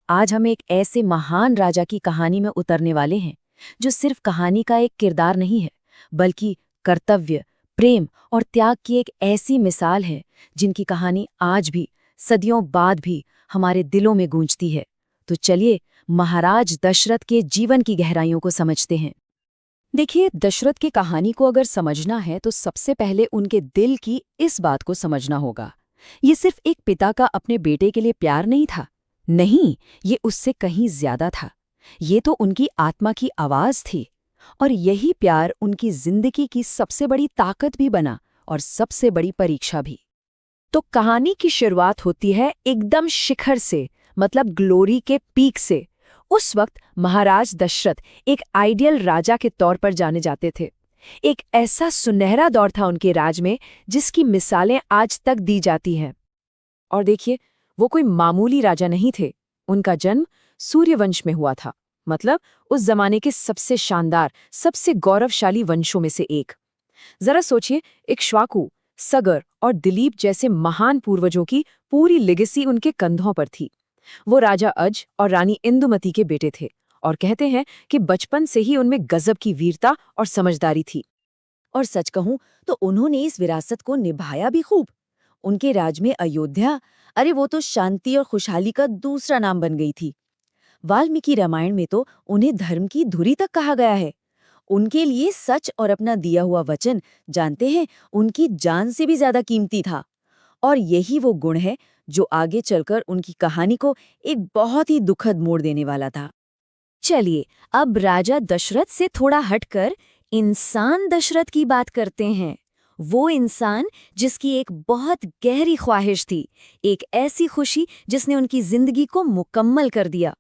आज हम एक ऐसे महान राजा की कहानी में उतरने वाले हैं जो सिर्फ कहानी का एक किरदार नहीं है, बल्कि कर्तव्य, प्रेम और त्याग की एक ऐसी मिसाल है जिनकी कहानी आज भी, सदियों बाद भी हमारे दिलों में गूंजती है। तो चलिए महाराज दशरथ के जीवन की गहराइयों को समझते हैं। देखिए, दशरथ की कहानी को अगर समझना है तो सबसे पहले उनके दिल की इस बात को समझना होगा। ये सिर्फ एक पिता का अपने बेटे के लिए प्यार नहीं था। नहीं, ये उससे कहीं ज्यादा था। ये तो उनकी आत्मा की आवाज थी। और यही प्यार उनकी जिंदगी की सबसे बड़ी ताकत भी बना और सबसे बड़ी परीक्षा भी। तो कहानी की शुरुआत होती है एकदम शिखर से, मतलब ग्लोरी के पीक से। उस वक्त महाराज दशरथ एक आइडियल राजा के तौर पर जाने जाते थे। एक ऐसा सुनहरा दौर था उनके राज में जिसकी मिसालें आज तक दी जाती हैं। और देखिए, वो कोई मामूली राजा नहीं थे। उनका जन्म सूर्यवंश में हुआ था, मतलब उस जमाने के सबसे शानदार, सबसे गौरवशाली वंशों में से एक। जरा सोचिए, इक्ष्वाकु, सगर और दिलीप जैसे महान पूर्वजों की पूरी लेगेसी उनके कंधों पर थी। वो राजा अज और रानी इंदुमती के बेटे थे और कहते हैं कि बचपन से ही उनमें गजब की वीरता और समझदारी थी। और सच कहूं तो उन्होंने इस विरासत को निभाया भी खूब। उनके राज में अयोध्या, अरे वो तो शांति और खुशहाली का दूसरा नाम बन गई थी। वाल्मीकि रामायण में तो उन्हें धर्म की धुरी तक कहा गया है। उनके लिए सच और अपना दिया हुआ वचन, जानते हैं, उनकी जान से भी ज्यादा कीमती था। और यही वो गुण है जो आगे चलकर उनकी कहानी को एक बहुत ही दुखद मोड़ देने वाला था। चलिए, अब राजा दशरथ से थोड़ा हटकर इंसान दशरथ की बात करते हैं। वो इंसान जिसकी एक बहुत गहरी ख्वाहिश थी, एक ऐसी खुशी जिसने उनकी जिंदगी को मुकम्मल कर दिया।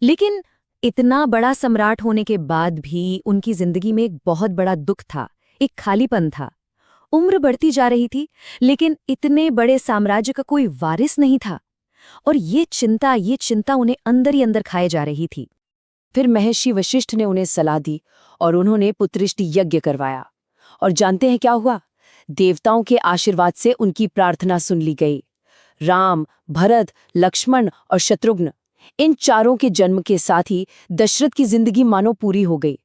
लेकिन इतना बड़ा सम्राट होने के बाद भी उनकी जिंदगी में एक बहुत बड़ा दुख था, एक खालीपन था। उम्र बढ़ती जा रही थी, लेकिन इतने बड़े साम्राज्य का कोई वारिस नहीं था। और ये चिंता उन्हें अंदर ही अंदर खाए जा रही थी। फिर महर्षि वशिष्ठ ने उन्हें सलाह दी और उन्होंने पुत्रिष्टि यज्ञ करवाया। और जानते हैं क्या हुआ? देवताओं के आशीर्वाद से उनकी प्रार्थना सुन ली गई। राम, भरत, लक्ष्मण और शत्रुघ्न, इन चारों के जन्म के साथ ही दशरथ की जिंदगी मानो पूरी हो गई।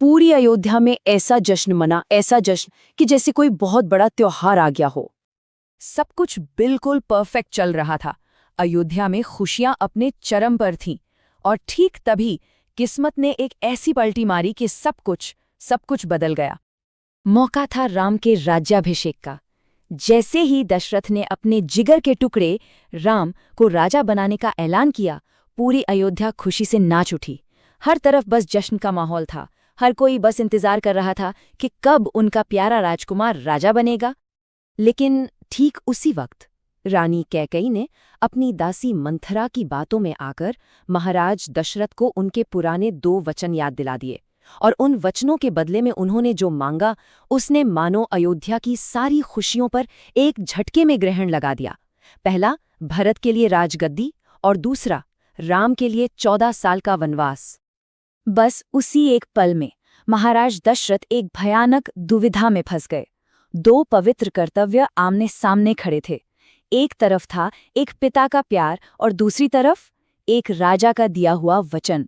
पूरी अयोध्या में ऐसा जश्न मना, ऐसा जश्न कि जैसे कोई बहुत बड़ा त्योहार आ गया हो। सब कुछ बिल्कुल परफेक्ट चल रहा था। अयोध्या में खुशियां अपने चरम पर थीं। और ठीक तभी किस्मत ने एक ऐसी पलटी मारी कि सब कुछ बदल गया। मौका था राम के राज्याभिषेक का। जैसे ही दशरथ ने अपने जिगर के टुकड़े राम को राजा बनाने का ऐलान किया, पूरी अयोध्या खुशी से नाच उठी। हर तरफ बस जश्न का माहौल था। हर कोई बस इंतजार कर रहा था कि कब उनका प्यारा राजकुमार राजा बनेगा। लेकिन ठीक उसी वक्त रानी कैकेयी ने अपनी दासी मंथरा की बातों में आकर महाराज दशरथ को उनके पुराने 2 वचन याद दिला दिए। और उन वचनों के बदले में उन्होंने जो मांगा, उसने मानो अयोध्या की सारी खुशियों पर एक झटके में ग्रहण लगा दिया। पहला, भरत के लिए राजगद्दी, और दूसरा, राम के लिए 14 साल का वनवास। बस उसी एक पल में महाराज दशरथ एक भयानक दुविधा में फंस गए। 2 पवित्र कर्तव्य आमने सामने खड़े थे। एक तरफ था एक पिता का प्यार और दूसरी तरफ एक राजा का दिया हुआ वचन।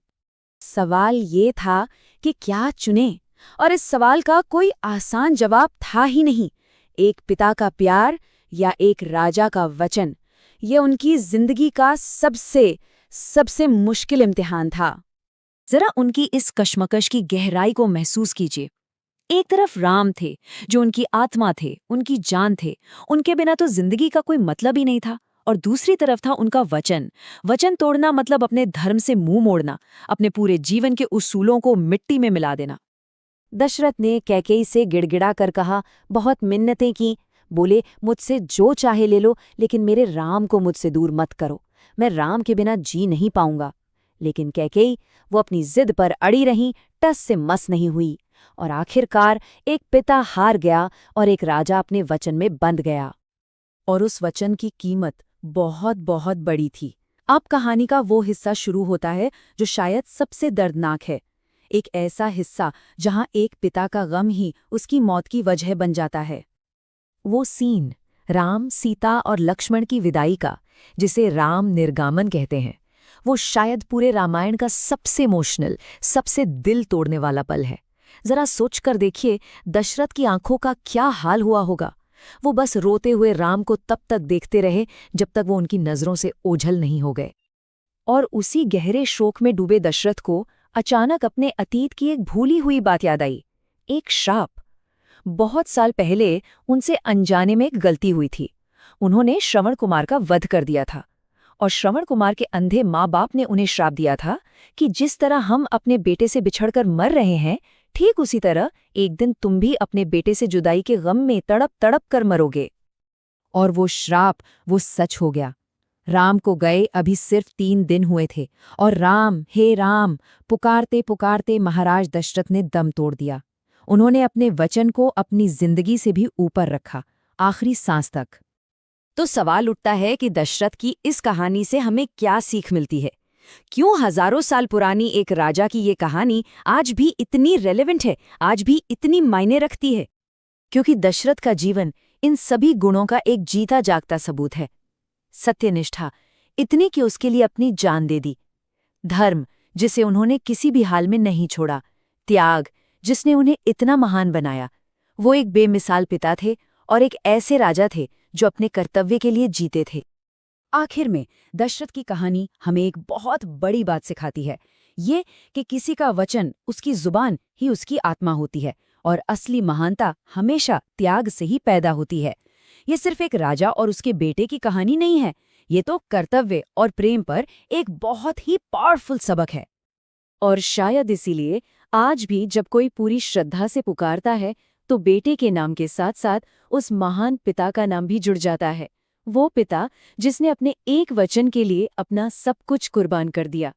सवाल ये था कि क्या चुने? और इस सवाल का कोई आसान जवाब था ही नहीं। एक पिता का प्यार या एक राजा का वचन, ये उनकी जिंदगी का सबसे मुश्किल इम्तिहान था। जरा उनकी इस कश्मकश की गहराई को महसूस कीजिए। एक तरफ राम थे, जो उनकी आत्मा थे, उनकी जान थे। उनके बिना तो जिंदगी का कोई मतलब ही नहीं था। और दूसरी तरफ था उनका वचन तोड़ना, मतलब अपने धर्म से मुंह मोड़ना, अपने पूरे जीवन के उसूलों को मिट्टी में मिला देना। दशरथ ने कैकेयी से गिड़गिड़ा कर कहा, बहुत मिन्नतें की। बोले, मुझसे जो चाहे ले लो, लेकिन मेरे राम को मुझसे दूर मत करो। मैं राम के बिना जी नहीं पाऊंगा। लेकिन कैकेयी, वो अपनी जिद पर अड़ी रहीं, टस से मस नहीं हुई। और आखिरकार एक पिता हार गया और एक राजा अपने वचन में बंध गया। और उस वचन की कीमत बहुत बहुत बड़ी थी। अब कहानी का वो हिस्सा शुरू होता है जो शायद सबसे दर्दनाक है। एक ऐसा हिस्सा जहां एक पिता का गम ही उसकी मौत की वजह बन जाता है। वो सीन राम, सीता और लक्ष्मण की विदाई का, जिसे राम निर्गामन कहते हैं। वो शायद पूरे रामायण का सबसे इमोशनल, सबसे दिल तोड़ने वाला पल है। जरा सोच कर देखिए, दशरथ की आंखों का क्या हाल हुआ होगा। वो बस रोते हुए राम को तब तक देखते रहे जब तक वो उनकी नजरों से ओझल नहीं हो गए। और उसी गहरे शोक में डूबे दशरथ को अचानक अपने अतीत की एक भूली हुई बात याद आई। एक श्राप। बहुत साल पहले उनसे अनजाने में एक गलती हुई थी। उन्होंने श्रवण कुमार का वध कर दिया था, और श्रवण कुमार के अंधे माँ बाप ने उन्हें श्राप दिया था कि जिस तरह हम अपने बेटे से बिछड़कर मर रहे हैं, ठीक उसी तरह एक दिन तुम भी अपने बेटे से जुदाई के गम में तड़प तड़प कर मरोगे। और वो श्राप, वो सच हो गया। राम को गए अभी सिर्फ 3 दिन हुए थे, और राम, हे राम पुकारते पुकारते महाराज दशरथ ने दम तोड़ दिया। उन्होंने अपने वचन को अपनी जिंदगी से भी ऊपर रखा, आखिरी सांस तक। तो सवाल उठता है कि दशरथ की इस कहानी से हमें क्या सीख मिलती है? क्यों हजारों साल पुरानी एक राजा की ये कहानी आज भी इतनी रेलेवेंट है, आज भी इतनी मायने रखती है? क्योंकि दशरथ का जीवन इन सभी गुणों का एक जीता जागता सबूत है। सत्यनिष्ठा, इतनी कि उसके लिए अपनी जान दे दी। धर्म, जिसे उन्होंने किसी भी हाल में नहीं छोड़ा। त्याग, जिसने उन्हें इतना महान बनाया। वो एक बेमिसाल पिता थे और एक ऐसे राजा थे जो अपने कर्तव्य के लिए जीते थे। आखिर में दशरथ की कहानी हमें एक बहुत बड़ी बात सिखाती है, ये कि किसी का वचन, उसकी जुबान ही उसकी आत्मा होती है, और असली महानता हमेशा त्याग से ही पैदा होती है। ये सिर्फ एक राजा और उसके बेटे की कहानी नहीं है, ये तो कर्तव्य और प्रेम पर एक बहुत ही पावरफुल सबक है। और शायद इसीलिए आज भी जब कोई पूरी श्रद्धा से पुकारता है, तो बेटे के नाम के साथ साथ उस महान पिता का नाम भी जुड़ जाता है। वो पिता जिसने अपने एक वचन के लिए अपना सब कुछ कुर्बान कर दिया।